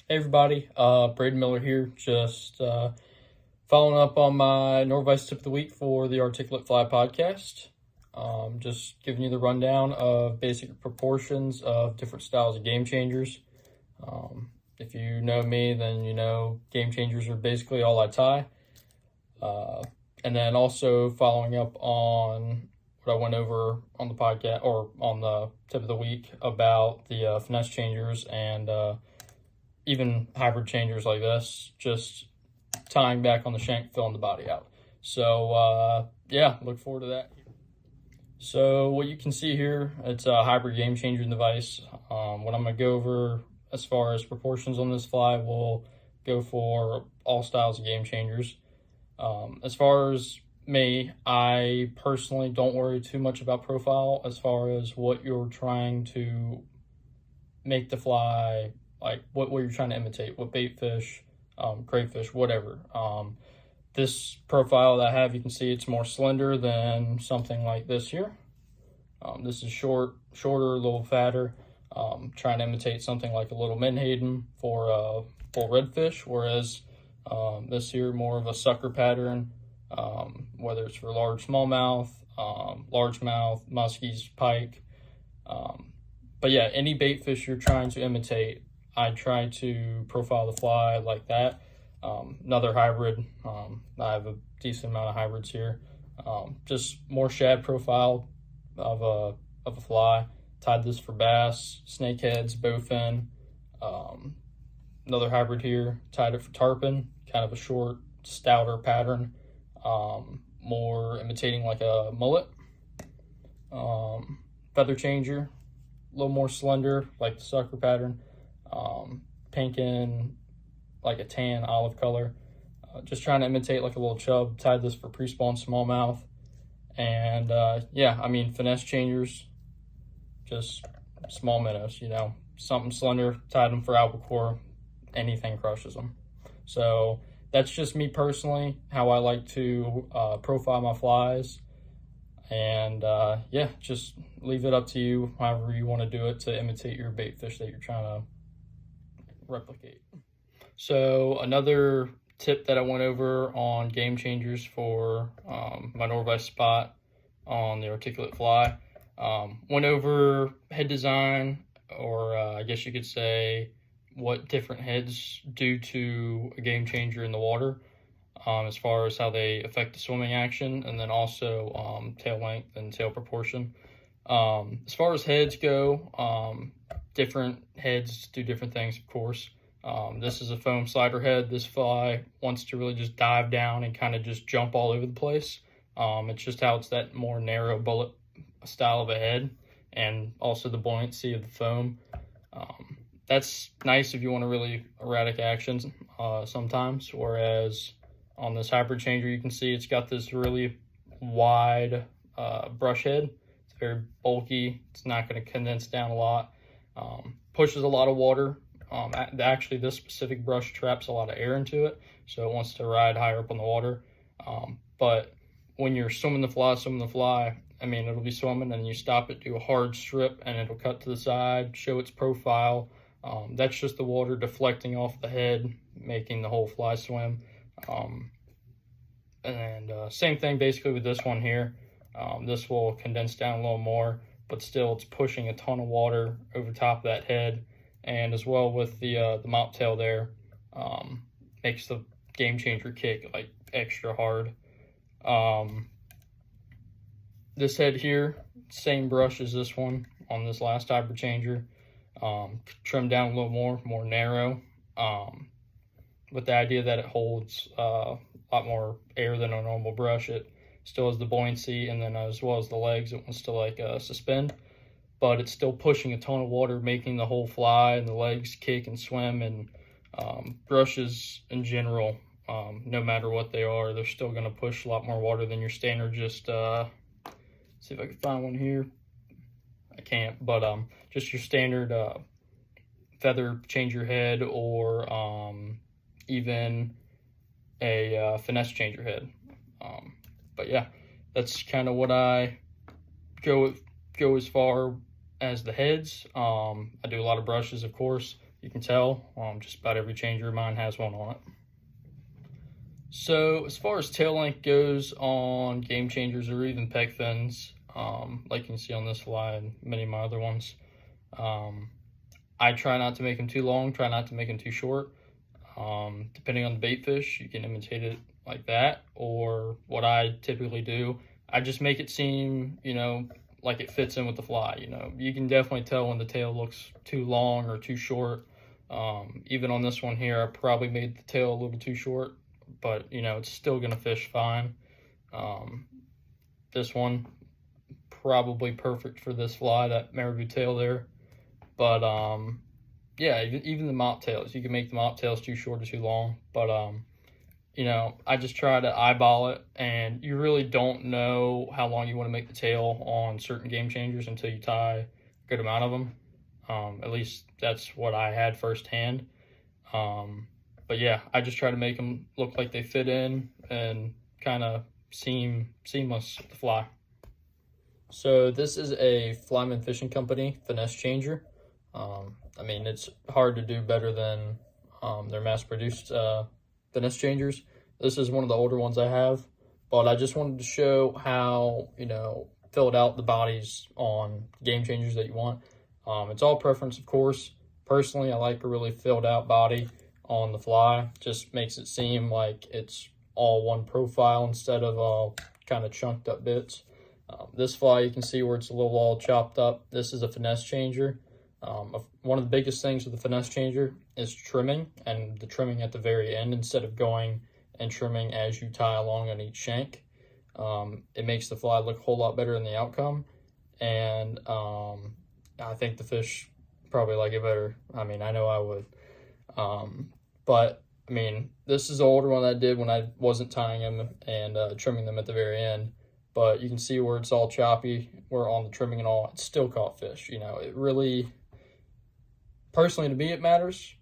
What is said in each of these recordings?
Hey everybody, Braden Miller here, just following up on my Norvise Tip of the Week for the Articulate Fly podcast. Just giving you the rundown of basic proportions of different styles of game changers. If you know me, then you know game changers are basically all I tie. And then also following up on what I went over on the podcast or on the tip of the week about the finesse changers and even hybrid changers like this, just tying back on the shank, filling the body out. So yeah, look forward to that. So what you can see here, it's a hybrid game changer in the vise. What I'm going to go over as far as proportions on this fly will go for all styles of game changers. As far as me, I personally don't worry too much about profile as far as what you're trying to make the fly, like what you're trying to imitate, what bait fish, crayfish, whatever. This profile that I have, you can see it's more slender than something like this here. This is shorter, a little fatter. Trying to imitate something like a little menhaden for a full redfish, whereas this here more of a sucker pattern, whether it's for large smallmouth, largemouth, muskies, pike. But yeah, any bait fish you're trying to imitate, I try to profile the fly like that. Another hybrid, I have a decent amount of hybrids here. Just more shad profile of a fly. Tied this for bass, snakeheads, bowfin. Another hybrid here, tied it for tarpon, kind of a short, stouter pattern, more imitating like a mullet. Feather changer, a little more slender, like the sucker pattern. Pink and like a tan olive color. Just trying to imitate like a little chub. Tied this for pre-spawn smallmouth. And yeah, I mean, finesse changers, just small minnows, you know, something slender, tied them for albacore, anything crushes them. So that's just me personally, how I like to profile my flies. And yeah, just leave it up to you, however you want to do it to imitate your bait fish that you're trying to replicate. So another tip that I went over on game changers for my Norvise spot on the articulate fly, went over head design, or I guess you could say what different heads do to a game changer in the water, as far as how they affect the swimming action, and then also tail length and tail proportion. As far as heads go, different heads do different things, of course. This is a foam slider head. This fly wants to really just dive down and kind of just jump all over the place. It's just how it's that more narrow bullet style of a head, and also the buoyancy of the foam. That's nice if you want a really erratic action sometimes, whereas on this hybrid changer, you can see it's got this really wide brush head. It's very bulky. It's not going to condense down a lot. Pushes a lot of water. Actually, this specific brush traps a lot of air into it, so it wants to ride higher up on the water. But when you're swimming the fly, I mean, it'll be swimming and you stop it, do a hard strip, and it'll cut to the side, show its profile. That's just the water deflecting off the head, making the whole fly swim. And same thing basically with this one here. This will condense down a little more, but still it's pushing a ton of water over top of that head. And as well with the mop tail there, makes the game changer kick like extra hard. This head here, same brush as this one on this last hybrid changer. Trimmed down a little more narrow, with the idea that it holds a lot more air than a normal brush. It still has the buoyancy, and then as well as the legs, it wants to like suspend, but it's still pushing a ton of water, making the whole fly and the legs kick and swim. And brushes in general, no matter what they are, they're still going to push a lot more water than your standard. Just see if I can find one here. I can't, but just your standard feather changer head, or even a finesse changer head. But yeah, that's kind of what I go as far as the heads. I do a lot of brushes, of course. You can tell just about every changer of mine has one on it. So as far as tail length goes on game changers or even peg fins, like you can see on this fly and many of my other ones, I try not to make them too long, try not to make them too short. Depending on the bait fish, you can imitate it like that, or what I typically do, I just make it seem, like it fits in with the fly. You can definitely tell when the tail looks too long or too short. Even on this one here, I probably made the tail a little too short, but it's still gonna fish fine. This one probably perfect for this fly, that marabou tail there. But yeah, even the mop tails, you can make the mop tails too short or too long. But I just try to eyeball it, and you really don't know how long you want to make the tail on certain game changers until you tie a good amount of them. At least that's what I had firsthand. But yeah, I just try to make them look like they fit in and kind of seem seamless with the fly. So this is a Flyman Fishing Company finesse changer. I mean, it's hard to do better than their mass-produced finesse changers. This is one of the older ones I have, but I just wanted to show how, filled out the bodies on game changers that you want. It's all preference, of course. Personally, I like a really filled out body on the fly. Just makes it seem like it's all one profile instead of all kind of chunked up bits. This fly, you can see where it's a little all chopped up. This is a finesse changer. One of the biggest things with the finesse changer is trimming, and the trimming at the very end instead of going and trimming as you tie along on each shank. It makes the fly look a whole lot better in the outcome, and I think the fish probably like it better. I mean, I know I would. But I mean, this is the older one I did when I wasn't tying them and trimming them at the very end. But you can see where it's all choppy, where on the trimming and all, it still caught fish. It really, personally to me, it matters.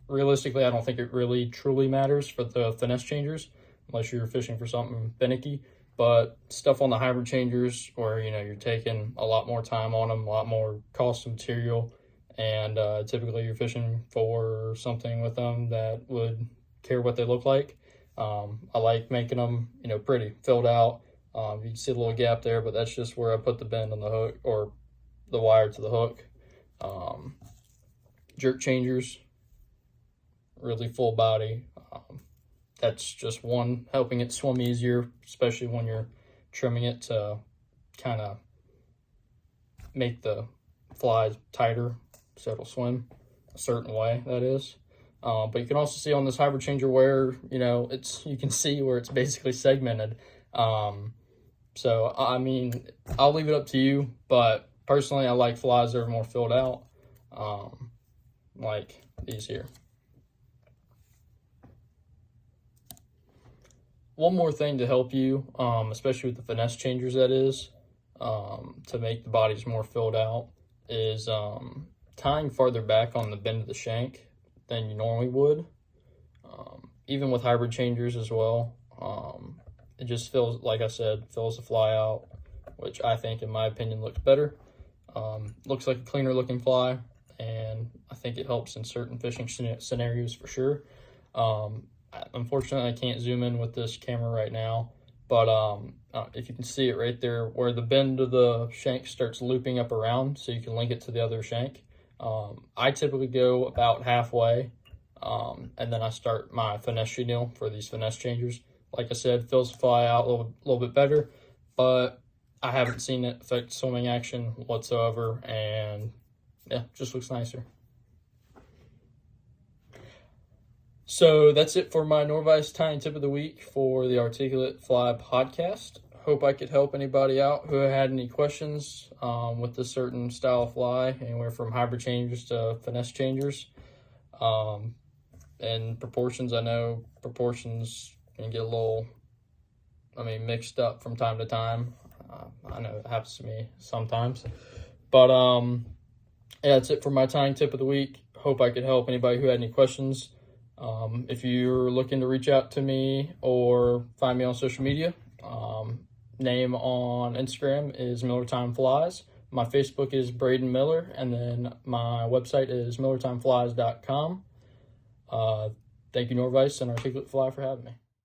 Realistically, I don't think it really truly matters for the finesse changers, unless you're fishing for something finicky. But stuff on the hybrid changers where, you're taking a lot more time on them, a lot more cost of material, and typically you're fishing for something with them that would care what they look like. I like making them, pretty, filled out. You can see a little gap there, but that's just where I put the bend on the hook, or the wire to the hook. Jerk changers, really full body. That's just one, helping it swim easier, especially when you're trimming it to kind of make the fly tighter so it'll swim a certain way, that is. But you can also see on this hybrid changer where, you can see where it's basically segmented. So, I mean, I'll leave it up to you, but personally, I like flies that are more filled out, like these here. One more thing to help you, especially with the finesse changers, that is, to make the bodies more filled out, is tying farther back on the bend of the shank than you normally would. Even with hybrid changers as well. It just fills, like I said, fills the fly out, which I think, in my opinion, looks better. Looks like a cleaner looking fly, and I think it helps in certain fishing scenarios for sure. Unfortunately, I can't zoom in with this camera right now, but if you can see it right there where the bend of the shank starts looping up around so you can link it to the other shank. I typically go about halfway, and then I start my finesse chenille for these finesse changers. Like I said, fills the fly out a little bit better, but I haven't seen it affect swimming action whatsoever, and yeah, just looks nicer. So that's it for my Norvise tying tip of the week for the Articulate Fly podcast. Hope I could help anybody out who had any questions with this certain style of fly, anywhere from hybrid changers to finesse changers. And proportions, I know proportions can get a little, mixed up from time to time. I know it happens to me sometimes. But yeah, that's it for my tying tip of the week. Hope I could help anybody who had any questions. If you're looking to reach out to me or find me on social media, name on Instagram is Miller Time Flies. My Facebook is Braden Miller, and then my website is millertimeflies.com. Thank you, Norvise and Articulate Fly, for having me.